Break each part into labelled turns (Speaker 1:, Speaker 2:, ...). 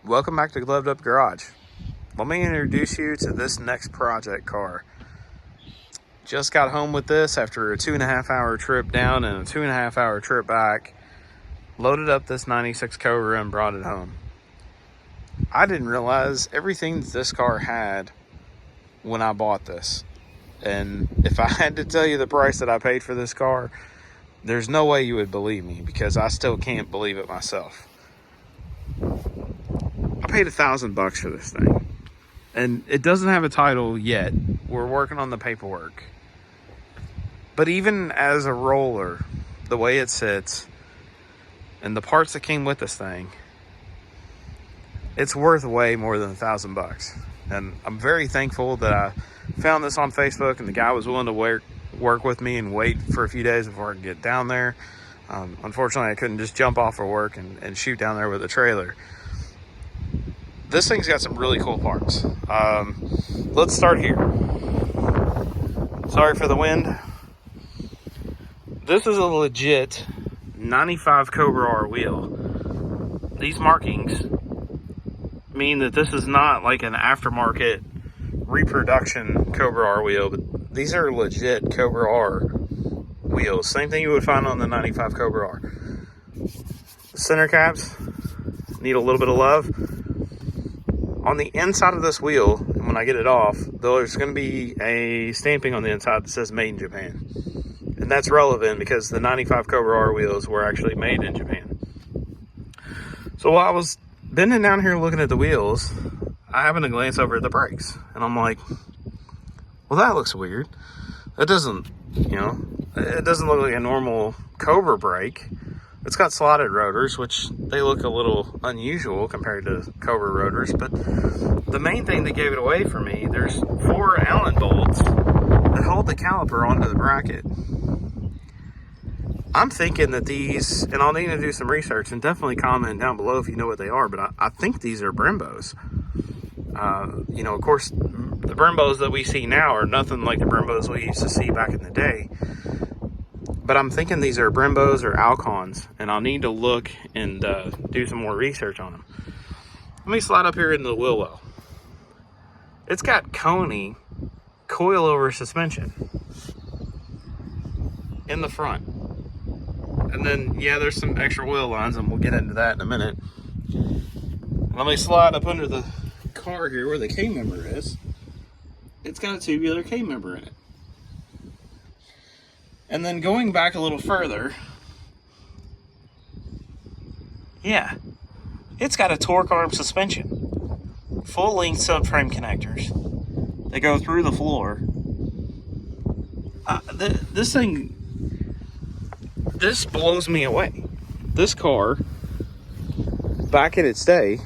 Speaker 1: Welcome back to Gloved Up Garage. Let me introduce you to this next project car. Just got home with this after a 2.5 hour trip down and a 2.5 hour trip back. Loaded up this 96 Cobra and brought it home. I didn't realize everything that this car had when I bought this. And if I had to tell you the price that I paid for this car, there's no way you would believe me, because I still can't believe it myself. I paid $1,000 for this thing, and it doesn't have a title yet. We're working on the paperwork. But even as a roller, the way it sits and the parts that came with this thing, it's worth way more than $1,000. And I'm very thankful that I found this on Facebook and the guy was willing to work with me and wait for a few days before I could get down there. Unfortunately, I couldn't just jump off of work and shoot down there with a trailer. This thing's got some really cool parts. Let's start here. Sorry for the wind. This is a legit 95 Cobra R wheel. These markings mean that this is not like an aftermarket reproduction Cobra R wheel, but these are legit Cobra R wheels. Same thing you would find on the 95 Cobra R. The center caps need a little bit of love. On the inside of this wheel, and when I get it off, there's going to be a stamping on the inside that says made in Japan. And that's relevant because the 95 Cobra R wheels were actually made in Japan. So while I was bending down here looking at the wheels, I happened to glance over at the brakes. And I'm like, well, that looks weird. That doesn't, it doesn't look like a normal Cobra brake. It's got slotted rotors, which they look a little unusual compared to Cobra rotors. But the main thing that gave it away for me, there's 4 Allen bolts that hold the caliper onto the bracket. I'm thinking that these, and I'll need to do some research and definitely comment down below if you know what they are, but I think these are Brembos. Of course, the Brembos that we see now are nothing like the Brembos we used to see back in the day. But I'm thinking these are Brembos or Alcons, and I'll need to look and do some more research on them. Let me slide up here into the wheel well. It's got Coney coilover suspension in the front. And then, there's some extra wheel lines, and we'll get into that in a minute. Let me slide up under the car here where the K-member is. It's got a tubular K-member in it. And then going back a little further, it's got a torque arm suspension. Full length subframe connectors. They go through the floor. This blows me away. This car, back in its day,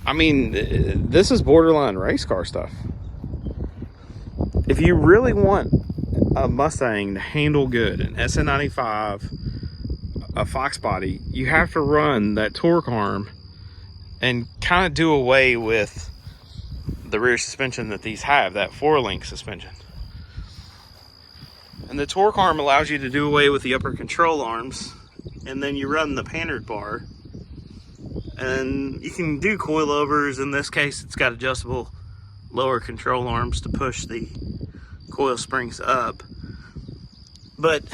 Speaker 1: this is borderline race car stuff. If you really want a Mustang to handle good, an SN95, a Fox body, you have to run that torque arm and kind of do away with the rear suspension that these have, that 4-link suspension. And the torque arm allows you to do away with the upper control arms, and then you run the panhard bar, and you can do coilovers. In this case, it's got adjustable lower control arms to push the coil springs up. But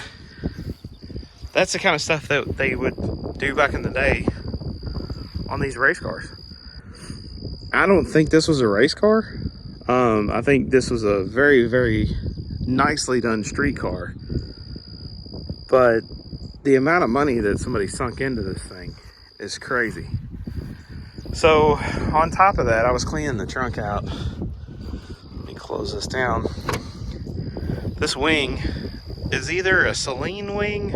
Speaker 1: that's the kind of stuff that they would do back in the day on these race cars. I don't think this was a race car. I think this was a very, very nicely done street car. But the amount of money that somebody sunk into this thing is crazy. So on top of that, I was cleaning the trunk out. Let me close this down. This wing is either a Celine wing,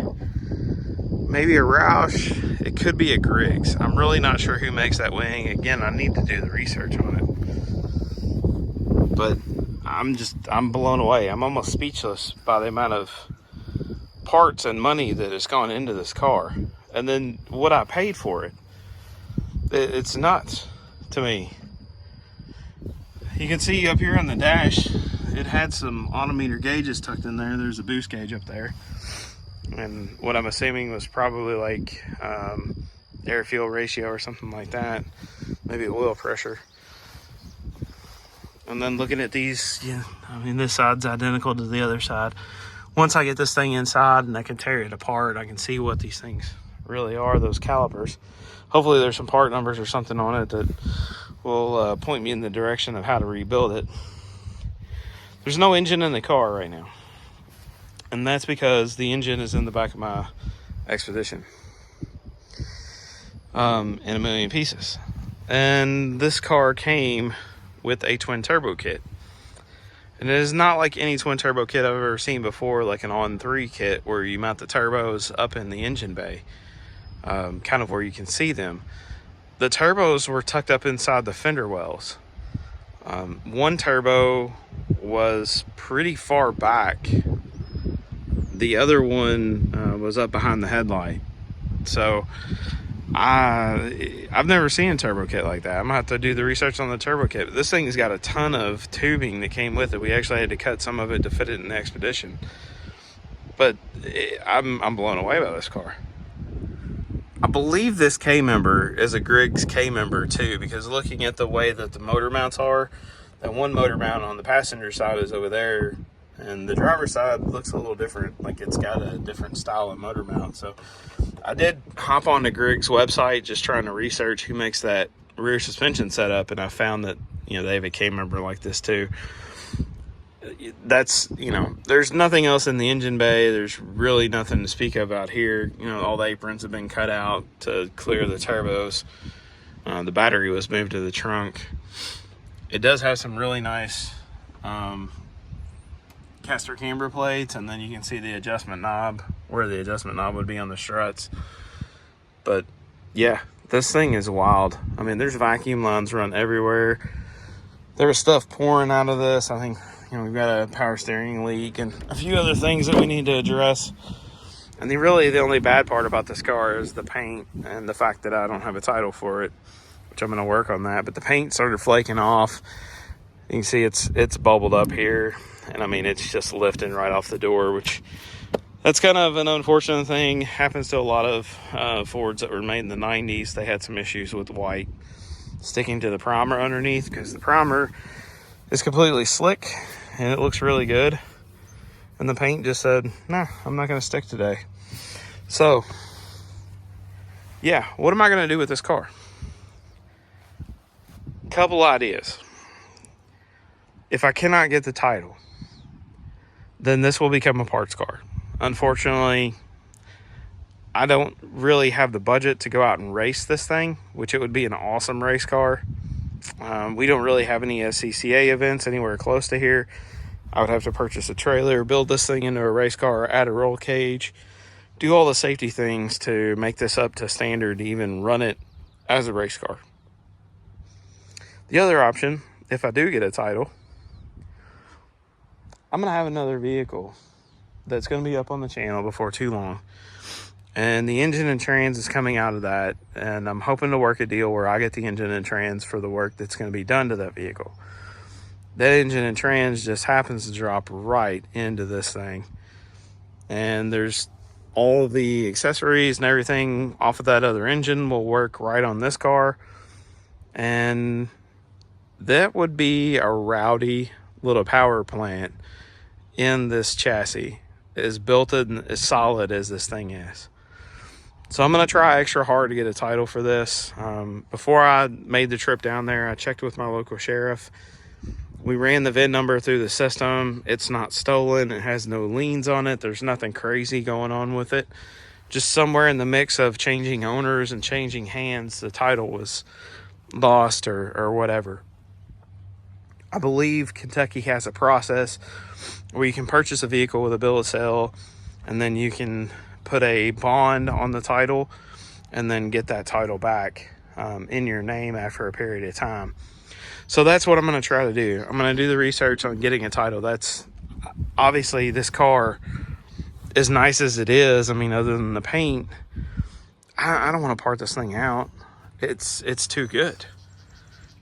Speaker 1: maybe a Roush. It could be a Griggs. I'm really not sure who makes that wing. Again, I need to do the research on it. But I'm blown away. I'm almost speechless by the amount of parts and money that has gone into this car. And then what I paid for it. It's nuts to me. You can see up here on the dash, it had some odometer gauges tucked in there. There's a boost gauge up there. And what I'm assuming was probably like air fuel ratio or something like that. Maybe oil pressure. And then looking at these, yeah, I mean, this side's identical to the other side. Once I get this thing inside and I can tear it apart, I can see what these things really are, those calipers. Hopefully there's some part numbers or something on it that will point me in the direction of how to rebuild it. There's no engine in the car right now. And that's because the engine is in the back of my Expedition in a million pieces. And this car came with a twin turbo kit. And it is not like any twin turbo kit I've ever seen before, like an on-3 kit where you mount the turbos up in the engine bay, kind of where you can see them. The turbos were tucked up inside the fender wells. One turbo was pretty far back. The other one was up behind the headlight. So I've never seen a turbo kit like that. I'm gonna have to do the research on the turbo kit. But this thing's got a ton of tubing that came with it. We actually had to cut some of it to fit it in the Expedition. But I'm blown away by this car. I believe this K-member is a Griggs K-member too, because looking at the way that the motor mounts are, that one motor mount on the passenger side is over there, and the driver's side looks a little different. Like it's got a different style of motor mount. So I did hop on the Griggs website just trying to research who makes that rear suspension setup, and I found that, you know, they have a K-member like this too. That's, you know, there's nothing else in the engine bay. There's really nothing to speak of out here. You know, all the aprons have been cut out to clear the turbos. The battery was moved to the trunk. It does have some really nice caster camber plates, and then you can see the adjustment knob, where the adjustment knob would be on the struts. But yeah, this thing is wild. I mean, there's vacuum lines run everywhere. There was stuff pouring out of this. I think, you know, we've got a power steering leak and a few other things that we need to address. And the only bad part about this car is the paint and the fact that I don't have a title for it, which I'm going to work on that. But the paint started flaking off. You can see it's bubbled up here. And I mean, it's just lifting right off the door, which that's kind of an unfortunate thing. Happens to a lot of Fords that were made in the 90s. They had some issues with white sticking to the primer underneath, because the primer is completely slick and it looks really good. And the paint just said, nah, I'm not going to stick today. So, yeah, what am I going to do with this car? Couple ideas. If I cannot get the title, then this will become a parts car. Unfortunately, I don't really have the budget to go out and race this thing, which it would be an awesome race car. We don't really have any SCCA events anywhere close to here. I would have to purchase a trailer, build this thing into a race car, add a roll cage, do all the safety things to make this up to standard to even run it as a race car. The other option, if I do get a title, I'm going to have another vehicle that's going to be up on the channel before too long. And the engine and trans is coming out of that. And I'm hoping to work a deal where I get the engine and trans for the work that's going to be done to that vehicle. That engine and trans just happens to drop right into this thing. And there's all the accessories and everything off of that other engine will work right on this car. And that would be a rowdy little power plant in this chassis, as built and as solid as this thing is. So I'm going to try extra hard to get a title for this. Before I made the trip down there, I checked with my local sheriff. We ran the VIN number through the system. It's not stolen. It has no liens on it. There's nothing crazy going on with it. Just somewhere in the mix of changing owners and changing hands, the title was lost or whatever. I believe Kentucky has a process where you can purchase a vehicle with a bill of sale, and then you can put a bond on the title and then get that title back in your name after a period of time. So that's what I'm going to try to do. I'm going to do the research on getting a title. That's obviously, this car, as nice as it is, I mean, other than the paint, I don't want to part this thing out. It's too good.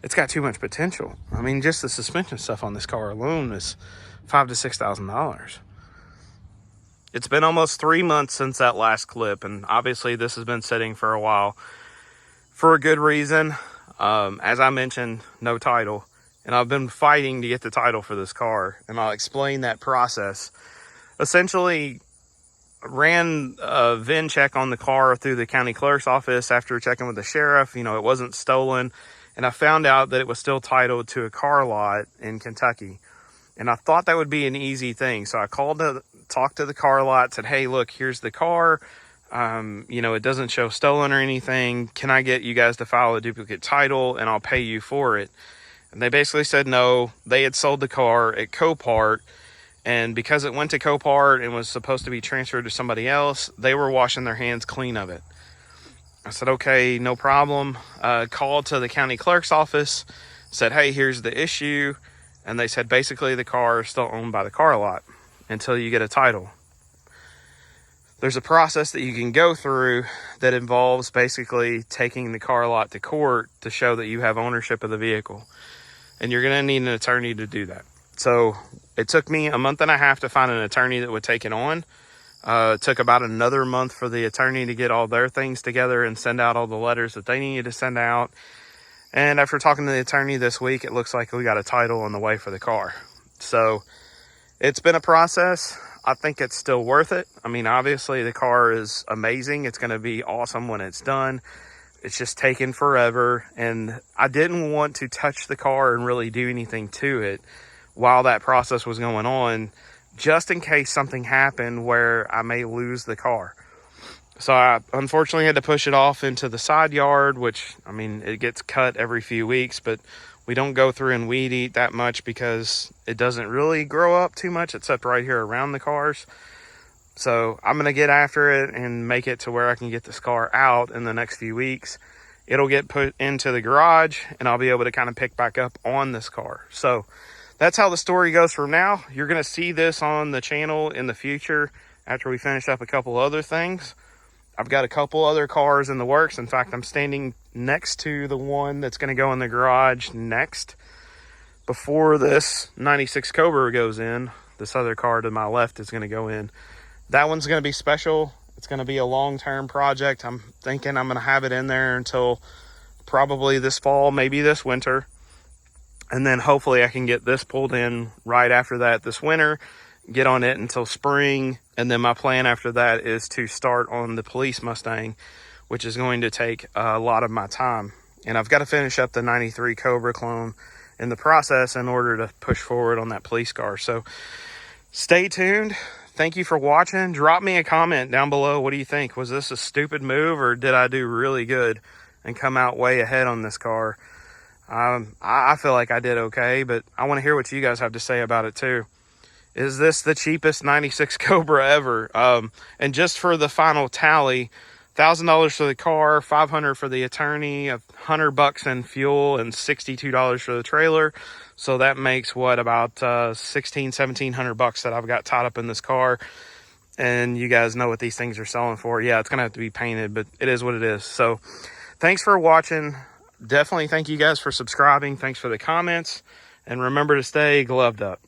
Speaker 1: It's got too much potential. I mean, just the suspension stuff on this car alone is $5,000 to $6,000. It's been almost 3 months since that last clip, and obviously this has been sitting for a while. for a good reason. As I mentioned, no title. And I've been fighting to get the title for this car, and I'll explain that process. Essentially, ran a VIN check on the car through the county clerk's office after checking with the sheriff. You know, it wasn't stolen, and I found out that it was still titled to a car lot in Kentucky. And I thought that would be an easy thing, so I called to talk to the car lot, said, hey, look, here's the car. You know, it doesn't show stolen or anything. Can I get you guys to file a duplicate title, and I'll pay you for it? And they basically said no. They had sold the car at Copart, and because it went to Copart and was supposed to be transferred to somebody else, they were washing their hands clean of it. I said, okay, no problem. Called to the county clerk's office, said, hey, here's the issue. And they said, basically, the car is still owned by the car lot until you get a title. There's a process that you can go through that involves basically taking the car lot to court to show that you have ownership of the vehicle. And you're going to need an attorney to do that. So it took me a month and a half to find an attorney that would take it on. It took about another month for the attorney to get all their things together and send out all the letters that they needed to send out. And after talking to the attorney this week, it looks like we got a title on the way for the car. So it's been a process. I think it's still worth it. I mean, obviously the car is amazing. It's going to be awesome when it's done. It's just taken forever, and I didn't want to touch the car and really do anything to it while that process was going on, just in case something happened where I may lose the car. So I unfortunately had to push it off into the side yard, which, I mean, it gets cut every few weeks, but we don't go through and weed eat that much because it doesn't really grow up too much except right here around the cars. So I'm going to get after it and make it to where I can get this car out in the next few weeks. It'll get put into the garage, and I'll be able to kind of pick back up on this car. So that's how the story goes from now. You're going to see this on the channel in the future after we finish up a couple other things. I've got a couple other cars in the works. In fact, I'm standing next to the one that's going to go in the garage next. Before this 96 Cobra goes in, this other car to my left is going to go in. That one's going to be special. It's going to be a long-term project. I'm thinking I'm going to have it in there until probably this fall, maybe this winter. And then hopefully I can get this pulled in right after that this winter, get on it until spring. And then my plan after that is to start on the police Mustang, which is going to take a lot of my time. And I've got to finish up the 93 Cobra clone in the process in order to push forward on that police car. So stay tuned. Thank you for watching. Drop me a comment down below. What do you think? Was this a stupid move, or did I do really good and come out way ahead on this car? I feel like I did okay, but I want to hear what you guys have to say about it too. Is this the cheapest 96 Cobra ever? And just for the final tally, $1,000 for the car, $500 for the attorney, $100 in fuel, and $62 for the trailer. So that makes what, about $1,700 that I've got tied up in this car. And you guys know what these things are selling for. Yeah, it's gonna have to be painted, but it is what it is. So thanks for watching. Definitely thank you guys for subscribing. Thanks for the comments, and remember to stay gloved up.